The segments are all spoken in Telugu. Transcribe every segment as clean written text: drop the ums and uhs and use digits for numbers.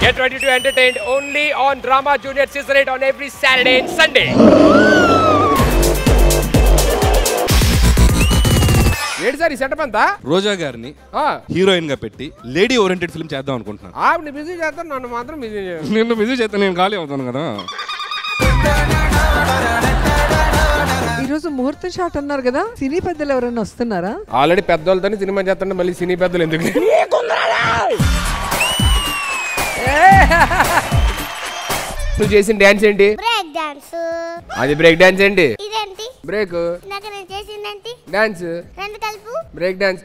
Get ready to entertain only on Drama Junior Season 8 on every Saturday and Sunday. ఏంటి సార్ ఈ సెటప్ అంతా? రోజా గారిని హీరోయిన్ గా పెట్టి లేడీ ఓరియంటెడ్ ఫిల్మ్ చేద్దాం అనుకుంటున్నాను. ఆవిడ బిజీ చేస్తాను, నన్ను మాత్రం బిజీ చేస్తాను. నిన్ను బిజీ చేస్తాను, నేను ఖాళీ అవుతాను కదా. ఈరోజు ముహూర్తం షాట్ అన్నారు కదా, సినీ పెద్దలు ఎవరైనా వస్తున్నారా? ఆల్రెడీ పెద్దోళ్ళతోనే సినిమా చేస్తుంటే మళ్ళీ సినీ పెద్దలు ఎందుకు? నువ్వు చేసిన డాన్స్ ఏంటి? Break dance. అది బ్రేక్ డాన్స్ ఏంటి? ఇదేంటి? బ్రేక్. నాకు నేను చేసిందేంటి? డాన్స్. రెండు కలుపు. Break dance.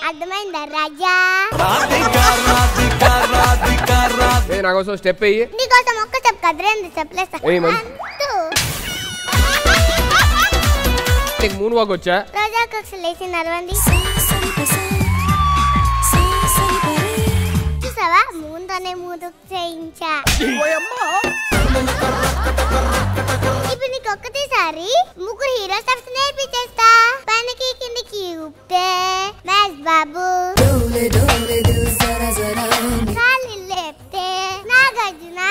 అర్థమైందా రాజా? నా కోసం స్టెప్ అయ్యి. నీకోసం ఒక్క స్టెప్ కాదు, రెండు స్టెప్లు వేస్తా. నీకు మూన్ వాక్ వచ్చా? రోజా కక్ష లేచి నడవండి. చూసావా, ముందునే ముందుకు చేయించా. ఇప్పుడు నీకు ఒక్కటేసారి ముగ్గురు హీరో స్టెప్స్ నేర్పించేస్తా. పైనకి కిందికి ఊపితే మ్యాథ్స్ బాబు, కాళ్ళు లేపితే నాగార్జున,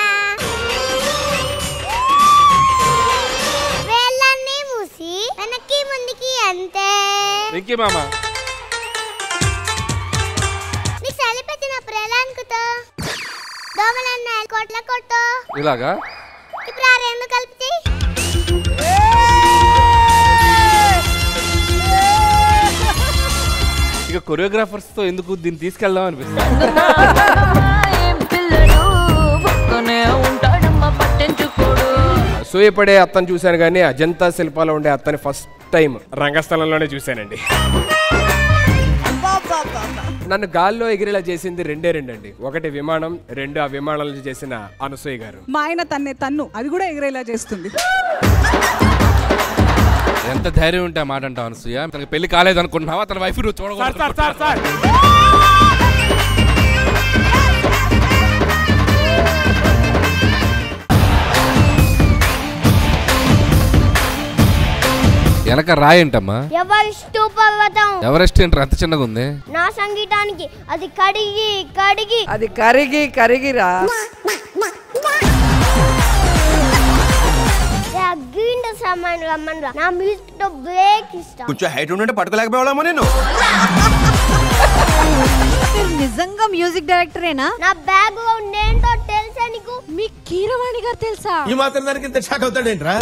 వేళ్ళన్నీ మూసి వెనక్కి ముందుకి అంతే వెంకీ మామ. నీకు చలి పెట్టినప్పుడు ఎలా అనుకుతో? దోమలన్నా కొట్ల కొట్టు ఇలాగా. ఇప్పుడు ఆ రెండు కలిపితే ఇక కొరియోగ్రాఫర్స్ తో ఎందుకు దీన్ని తీసుకెళ్దాం అనిపిస్తుంది. సూయపడే అత్తను చూశాను కానీ అజంతా శిల్పాలో ఉండే అత్తని ఫస్ట్ టైం రంగస్థలంలోనే చూశానండి. నన్ను గాల్లో ఎగిరేలా చేసింది రెండే అండి. ఒకటి విమానం, రెండు ఆ విమానాలను చేసిన అనసూయ గారు. మా ఆయన తన్ను అది కూడా ఎగిరేలా చేస్తుంది. ఎంత ధైర్యం ఉంటే మాట అంటావు అనసూయ? తనకి పెళ్లి కాలేదు అనుకుంటున్నావా? తన వైఫ్ నువ్వు చూడకూడదు. వెనక రాయంటమ్మా. ఎవరెస్ట్ పర్వతం. ఎవరెస్ట్ ఏంటి అంత చిన్నగా ఉంది? నా సంగీతానికి అది కడిగి కడిగి అది కరిగి కరిగిరా. నా మ్యూజిక్ తో బ్రేక్ ఇష్టం. కొంచెం హైట్ ఉంటే పట్టుకోలేకపోయామో నేను. నిజంగా మ్యూజిక్ డైరెక్టరేనా? నా బ్యాక్గ్రౌండ్ ఏంటో తెలుసా నీకు? మీ కీరవాణి గారు తెలుసా? ఈ మాత్రం దానికి ఇంత షాక్ అవుతాడేంట్రా?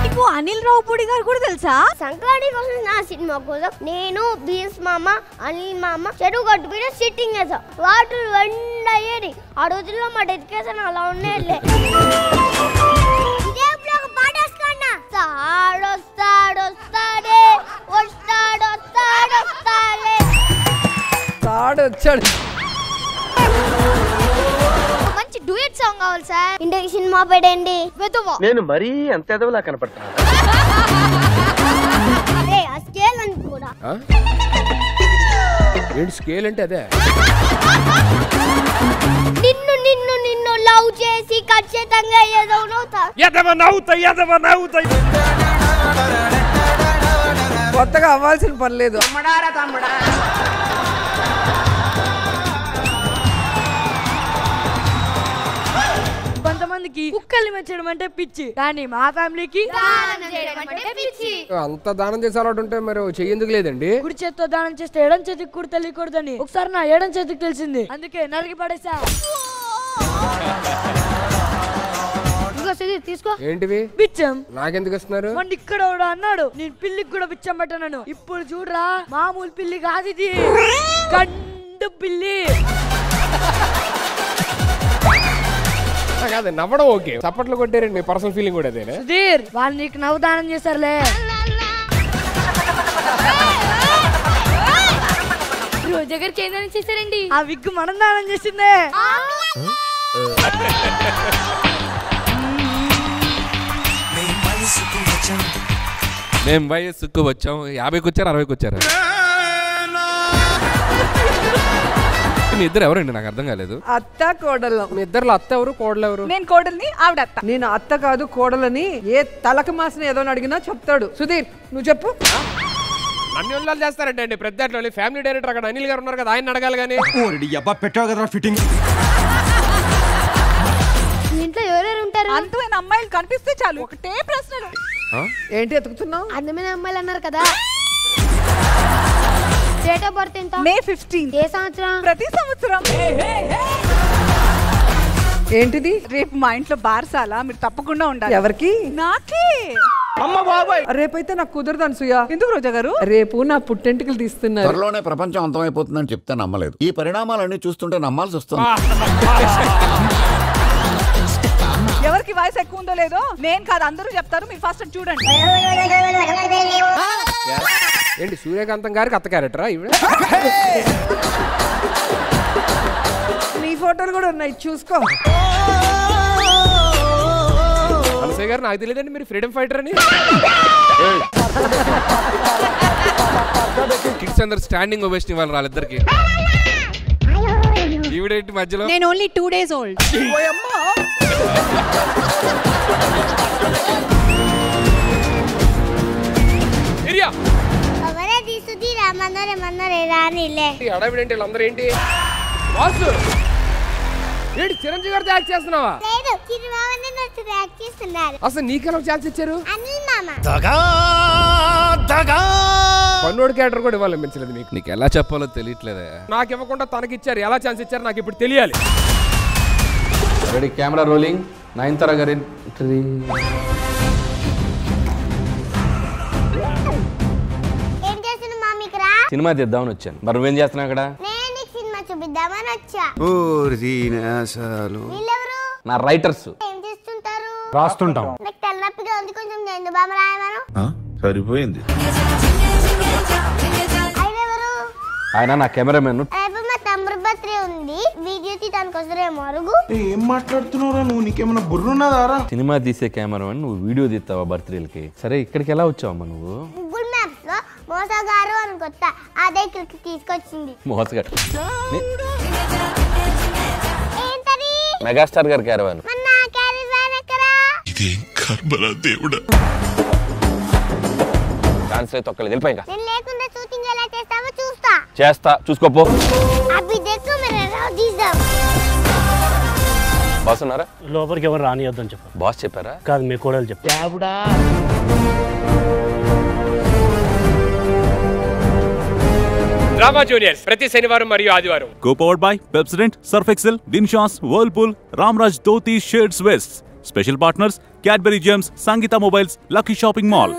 నీకు అనిల్ రావుపూడి గారు కూడా తెలుసా? సంక్రాంతి కోసం నా సినిమా కోసం నేను బీఎస్ మామ, అనిల్ మామ చెరువు గట్టు మీద సిట్టింగ్ చేసా. వాటర్ రెండు అయ్యేది. ఆ రోజుల్లో మా డెడికేషన్ అలా ఉండేది. వచ్చాడు. మంచి డ్యూయట్ సాంగ్ కావాలి సార్. ఇంటికి సినిమా పెట్టండి. నేను మరీ అంత ఎదవలా కనపడతా. స్కేల్ అని కూడా ఏంటి స్కేల్ అంటే? అదే నిన్ను నిన్ను నిన్ను లవ్ చేసి ఖచ్చితంగా ఏదో నవ్వుతా. కొత్తగా అవ్వాల్సిన పని లేదు. కొంతమందికి కుక్కల్ని మెచ్చడం అంటే పిచ్చి, కానీ మా ఫ్యామిలీకి అంత దానం చేసే అలవాటు ఉంటే మరి చెయ్యేందుకు లేదండి? కుడి చేతితో దానం చేస్తే ఎడం చేతికి కూడా తెలియకూడదని ఒకసారి నా ఎడం చేతికి తెలిసింది, అందుకే నరికి పడేసా. తీసుకో. ఏంటివి? బిచ్చం. నాకెందుకు ఇస్తున్నారు? మొన్న ఇక్కడ అన్నాడు నేను పిల్లికి కూడా బిచ్చం పెట్టాను. ఇప్పుడు చూడరా, మామూలు పిల్లి కాదు ఇది, గండు పిల్లి. కాదు, నవ్వడం ఓకే, చప్పట్లు కొట్టారండి. మీ పర్సనల్ ఫీలింగ్ కూడా అదేనా? సుధీర్, వాళ్ళు నీకు నవ్వుదానం చేశారులే. దగ్గరికి ఏందని చేశారండి? ఆ విగ్గు మనం దానం చేసిందే. మేము వయస్సుకు వచ్చాం. 50కి వచ్చారు, 60కి వచ్చారు. మీ ఇద్దరు ఎవరండి? నాకు అర్థం కాలేదు. అత్త కోడలు. మీ ఇద్దరు అత్త ఎవరు, కోడలు ఎవరు? నేను కోడల్ని, ఆవిడ అత్త. నేను అత్త కాదు కోడలని ఏ తలక మాసిన ఏదో అడిగినా చెప్తాడు. సుధీర్ నువ్వు చెప్పు. నన్ను ఉల్లాలు చేస్తారంటే అండి ప్రతి ఫ్యామిలీ డైరెక్టర్ అక్కడ అనిల్ గారు ఉన్నారు కదా, ఆయన అడగాలి కానీ. పెట్టావు కదా ఫిట్టింగ్. ఇంట్లో ఎవరెవరు ఉంటారు? అందమైన అమ్మాయిలు కనిపిస్తే చాలు ఒకటే ప్రశ్నలు. ఏంటి ఎతుకుతున్నావు? అందమైన అమ్మాయిలు అన్నారు కదా. డేట్ ఆఫ్ బర్త్ ఎంత? May 15. ఏ సంవత్సరం? ప్రతి సంవత్సరం. ఏంటిది? రేపు మా ఇంట్లో బార్సాల, మీరు తప్పకుండా ఉండాలి. ఎవరికి? నాకే. రేపైతే నాకు కుదరదు అనసూయ. ఎందుకు రోజా గారు? రేపు నా పుట్టెంటికలు తీస్తున్నారు. త్వరలోనే ప్రపంచం అంతమైపోతుందని చెప్తే నమ్మలేదు. ఈ పరిణామాలన్నీ చూస్తుంటే నమ్మాల్సి వస్తుంది. ఎవరికి వయసు ఎక్కువ ఉందో లేదో నేను కాదు, అందరూ చెప్తారు. మీరు ఫస్ట్ చూడండి. ఏంటి సూర్యకాంతం గారికి అత్త క్యారెక్టరా ఇవి? నీ ఫోటోలు కూడా ఉన్నాయి, చూసుకో. అనసూయ గారు నాకు తెలియదండి మీరు ఫ్రీడమ్ ఫైటర్ అని. కిడ్స్ అందరు స్టాండింగ్ ఓవేషన్ ఇవ్వాలి వాళ్ళిద్దరికి. ఈవిడేంటి మధ్యలో? నేను ఓన్లీ 2 days old. అడవిడేంటి వీళ్ళందరూ ఏంటి? బాసు ఏంటి చిరంజీవి గారు యాక్ట్ చేస్తున్నావా? అసలు నీకెలా ఛాన్స్ ఇచ్చారు? పన్నోడు క్యారెక్టర్ కూడా ఇవ్వాలి అనిపించలేదు మీకు? నీకు ఎలా చెప్పాలో తెలియట్లేదా? నాకు ఇవ్వకుండా తనకి ఇచ్చారు, ఎలా ఛాన్స్ ఇచ్చారు నాకు ఇప్పుడు తెలియాలి. Ready, camera rolling. నయనతార గారి ఎంట్రీ. సినిమా తీద్దామని వచ్చాను. మరి నువ్వేం చేస్తున్నావు అక్కడ? నా రైటర్స్ రాస్తుంటాం. సరిపోయింది. ఆయన నా కెమెరామెన్. ఏం మాట్లాడుతున్నావురా నువ్వు? నీకేమన్నా బుర్రున్నదారా? సినిమా తీసే కెమెరామెన్, నువ్వు వీడియో తీస్తావా బర్త్డేలకి? సరే ఇక్కడికి ఎలా వచ్చావమ్మా నువ్వు? మోసగారు అనుకొస్తా, అదే ఇక్కడికి తీసుకొచ్చింది. మోసగాడు. మెగాస్టార్ గారి క్యారవాన్. ఛాన్స్ తొక్కలేదు, వెళ్ళిపోయి. నేను లేకుండా షూటింగ్ ఎలా చేస్తావో చూస్తా. చేస్తా, చూసుకోపో. బాస్ ఉన్నారా? లోపలికి ఎవరు రానియొద్దని చెప్పారు. బాస్ చెప్పారా? కాదు, మీ కోడలు చెప్పారు. డ్రామా జూనియర్స్ ప్రతి శనివారం మరియు ఆదివారం. Co-powered by Pepsodent, Surf Excel, Dinshas, Whirlpool, Ramraj Dhoti Shades West. Special partners Cadbury Gems, Sangeeta Mobiles, Lucky Shopping Mall.